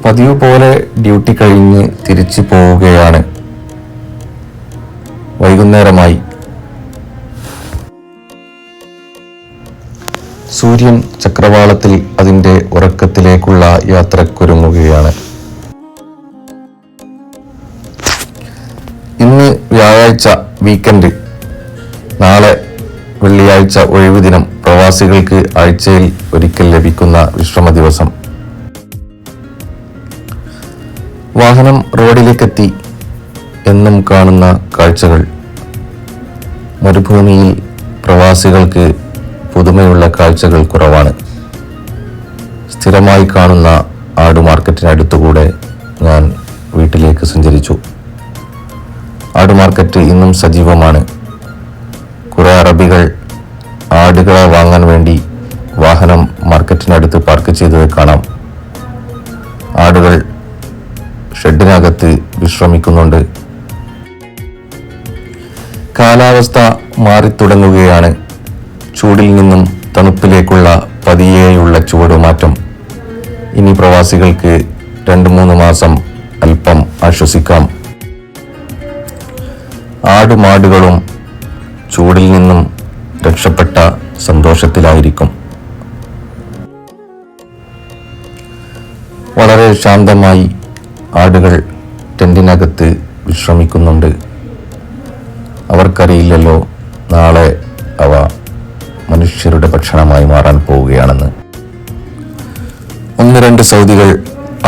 പതിവ് പോലെ ഡ്യൂട്ടി കഴിഞ്ഞ് തിരിച്ചു പോവുകയാണ്. വൈകുന്നേരമായി. സൂര്യൻ ചക്രവാളത്തിൽ അതിൻ്റെ ഉറക്കത്തിലേക്കുള്ള യാത്രക്കൊരുങ്ങുകയാണ്. ഇന്ന് വ്യാഴാഴ്ച, വീക്കെൻഡ്. നാളെ വെള്ളിയാഴ്ച ഒഴിവു ദിനം. പ്രവാസികൾക്ക് ആഴ്ചയിൽ ഒരിക്കൽ ലഭിക്കുന്ന വിശ്രമ ദിവസം. വാഹനം റോഡിലേക്കെത്തി. എന്നും കാണുന്ന കാഴ്ചകൾ. മരുഭൂമിയിൽ പ്രവാസികൾക്ക് പുതുമയുള്ള കാഴ്ചകൾ കുറവാണ്. സ്ഥിരമായി കാണുന്ന ആടുമാർക്കറ്റിനടുത്തുകൂടെ ഞാൻ വീട്ടിലേക്ക് സഞ്ചരിച്ചു. ആടുമാർക്കറ്റ് ഇന്നും സജീവമാണ്. കുറേ അറബികൾ ആടുകളെ വാങ്ങാൻ വേണ്ടി വാഹനം മാർക്കറ്റിനടുത്ത് പാർക്ക് ചെയ്തത് കാണാം. ആടുകൾ ഷെഡിനകത്ത് വിശ്രമിക്കുന്നുണ്ട്. കാലാവസ്ഥ മാറിത്തുടങ്ങുകയാണ്. ചൂടിൽ നിന്നും തണുപ്പിലേക്കുള്ള പതിയെയുള്ള ചുവടുമാറ്റം. ഇനി പ്രവാസികൾക്ക് 2-3 മാസം അല്പം ആശ്വസിക്കാം. ആടുമാടുകളും ചൂടിൽ നിന്നും രക്ഷപ്പെട്ട സന്തോഷത്തിലായിരിക്കും. വളരെ ശാന്തമായി ആടുകൾ ടെന്റിനകത്ത് വിശ്രമിക്കുന്നുണ്ട്. അവർക്കറിയില്ലല്ലോ നാളെ അവ മനുഷ്യരുടെ ഭക്ഷണമായി മാറാൻ പോവുകയാണെന്ന്. 1-2 സൗദികൾ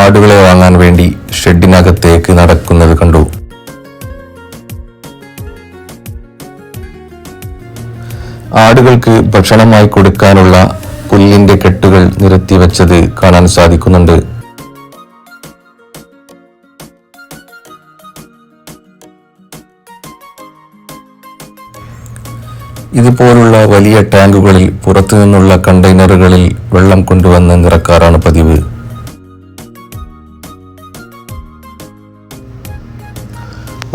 ആടുകളെ വാങ്ങാൻ വേണ്ടി ഷെഡിനകത്തേക്ക് നടക്കുന്നത് കണ്ടു. ആടുകൾക്ക് ഭക്ഷണമായി കൊടുക്കാനുള്ള പുല്ലിന്റെ കെട്ടുകൾ നിരത്തി വെച്ചത് കാണാൻ സാധിക്കുന്നുണ്ട്. ഇതുപോലുള്ള വലിയ ടാങ്കുകളിൽ പുറത്തു നിന്നുള്ള കണ്ടെയ്നറുകളിൽ വെള്ളം കൊണ്ടുവന്ന് നിറക്കാറാണ് പതിവ്.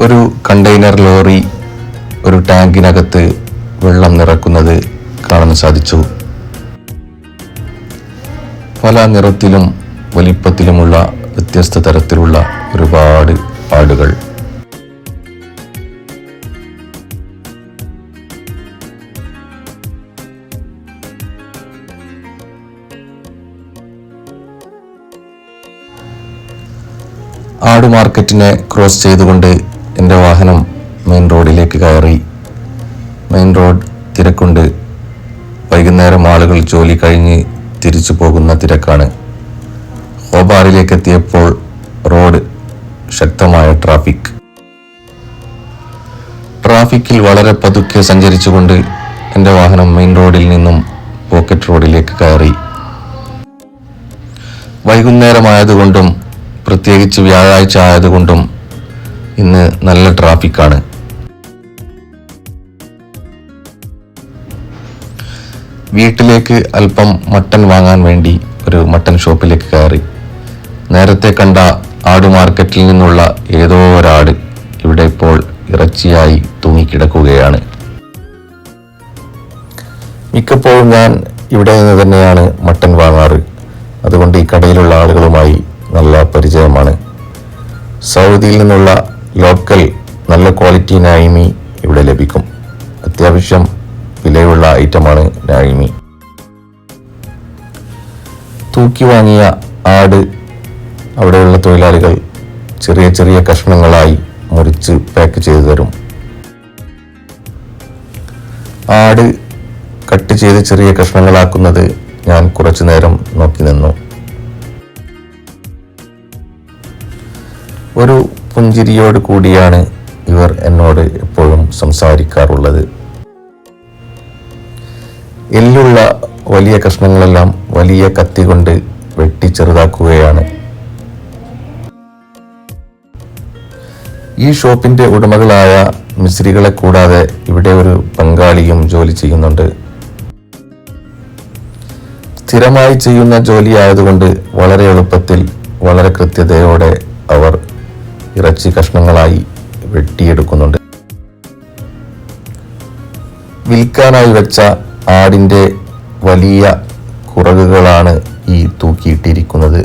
ഒരു കണ്ടെയ്നർ ലോറി ഒരു ടാങ്കിനകത്ത് വെള്ളം നിറക്കുന്നത് കാണാൻ സാധിച്ചു. പല നിറത്തിലും വലിപ്പത്തിലുമുള്ള വ്യത്യസ്ത തരത്തിലുള്ള ഒരുപാട് ആടുകൾ. ആടുമാർക്കറ്റിനെ ക്രോസ് ചെയ്തുകൊണ്ട് എൻ്റെ വാഹനം മെയിൻ റോഡിലേക്ക് കയറി. മെയിൻ റോഡ് തിരക്കുണ്ട്. വൈകുന്നേരം ആളുകൾ ജോലി കഴിഞ്ഞ് തിരിച്ചു പോകുന്ന തിരക്കാണ്. ഹോബാറിലേക്ക് എത്തിയപ്പോൾ റോഡ് ശക്തമായ ട്രാഫിക്കിൽ വളരെ പതുക്കെ സഞ്ചരിച്ചുകൊണ്ട് എൻ്റെ വാഹനം മെയിൻ റോഡിൽ നിന്നും പോക്കറ്റ് റോഡിലേക്ക് കയറി. വൈകുന്നേരമായതുകൊണ്ടും പ്രത്യേകിച്ച് വ്യാഴാഴ്ച ആയതുകൊണ്ടും ഇന്ന് നല്ല ട്രാഫിക്കാണ്. വീട്ടിലേക്ക് അല്പം മട്ടൻ വാങ്ങാൻ വേണ്ടി ഒരു മട്ടൻ ഷോപ്പിലേക്ക് കയറി. നേരത്തെ കണ്ട ആടുമാർക്കറ്റിൽ നിന്നുള്ള ഏതോ ഒരാട് ഇവിടെ ഇപ്പോൾ ഇറച്ചിയായി തൂങ്ങിക്കിടക്കുകയാണ്. മിക്കപ്പോഴും ഞാൻ ഇവിടെ നിന്ന് തന്നെയാണ് മട്ടൻ വാങ്ങാറ്. അതുകൊണ്ട് ഈ കടയിലുള്ള ആളുകളുമായി നല്ല പരിചയമാണ്. സൗദിയിൽ നിന്നുള്ള ലോക്കൽ നല്ല ക്വാളിറ്റി നായിമി ഇവിടെ ലഭിക്കും. അത്യാവശ്യം വിലയുള്ള ഐറ്റമാണ് നായിമി. തൂക്കി വാങ്ങിയ ആട് അവിടെയുള്ള തൊഴിലാളികൾ ചെറിയ ചെറിയ കഷ്ണങ്ങളായി മുറിച്ച് പാക്ക് ചെയ്തു തരും. ആട് കട്ട് ചെയ്ത് ചെറിയ കഷ്ണങ്ങളാക്കുന്നത് ഞാൻ കുറച്ചു നേരം നോക്കി നിന്നു. ഒരു പുഞ്ചിരിയോട് കൂടിയാണ് ഇവർ എന്നോട് എപ്പോഴും സംസാരിക്കാറുള്ളത്. എല്ലുള്ള വലിയ കഷ്ണങ്ങളെല്ലാം വലിയ കത്തി കൊണ്ട് വെട്ടി ചെറുതാക്കുകയാണ്. ഈ ഷോപ്പിന്റെ ഉടമകളായ മിസ്രികളെ കൂടാതെ ഇവിടെ ഒരു ബംഗാളിയും ജോലി ചെയ്യുന്നുണ്ട്. സ്ഥിരമായി ചെയ്യുന്ന ജോലി ആയതുകൊണ്ട് വളരെ എളുപ്പത്തിൽ വളരെ കൃത്യതയോടെ അവർ ഇറച്ചി കഷ്ണങ്ങളായി വെട്ടിയെടുക്കുന്നുണ്ട്. വിൽക്കാനായി വെച്ച ആടിൻ്റെ വലിയ കുറകുകളാണ് ഈ തൂക്കിയിട്ടിരിക്കുന്നത്.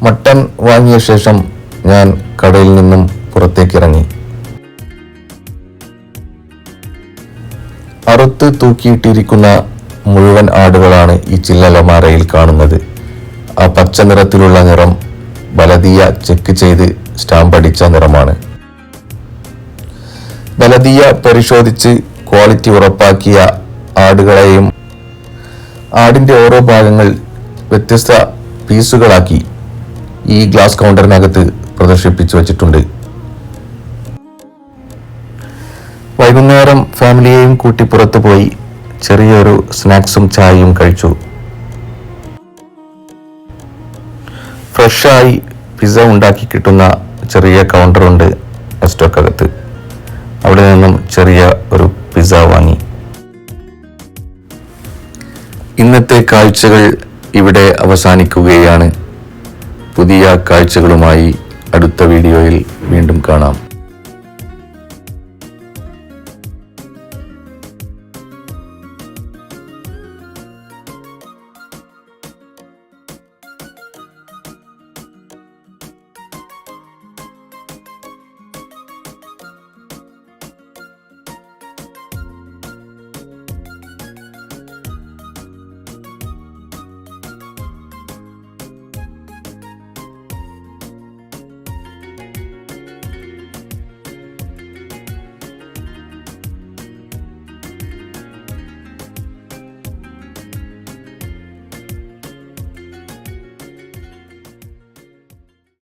മട്ടൻ വാങ്ങിയ ശേഷം ഞാൻ കടയിൽ നിന്നും പുറത്തേക്കിറങ്ങി. അറുത്ത് തൂക്കിയിട്ടിരിക്കുന്ന മുഴുവൻ ആടുകളാണ് ഈ ചില്ലലമാരയിൽ കാണുന്നത്. ആ പച്ച നിറത്തിലുള്ള നിറം ബലദിയ ചെക്ക് ചെയ്ത് സ്റ്റാമ്പ് അടിച്ച നിറമാണ്. ബലദിയ പരിശോധിച്ച് ക്വാളിറ്റി ഉറപ്പാക്കിയ ആടുകളെയും ആടിൻ്റെ ഓരോ ഭാഗങ്ങൾ വ്യത്യസ്ത പീസുകളാക്കി ഈ ഗ്ലാസ് കൗണ്ടറിനകത്ത് പ്രദർശിപ്പിച്ചു വച്ചിട്ടുണ്ട്. വൈകുന്നേരം ഫാമിലിയെയും കൂട്ടി പുറത്തു പോയി ചെറിയൊരു സ്നാക്സും ചായയും കഴിച്ചു. ഫ്രഷായി പിസ്സ ഉണ്ടാക്കി കിട്ടുന്ന ചെറിയ കൗണ്ടറുണ്ട് റെസ്റ്റോക്കകത്ത്. അവിടെ നിന്നും ചെറിയ ഒരു പിസ്സ വാങ്ങി. ഇന്നത്തെ കാഴ്ചകൾ ഇവിടെ അവസാനിക്കുകയാണ്. പുതിയ കാഴ്ചകളുമായി അടുത്ത വീഡിയോയിൽ വീണ്ടും കാണാം.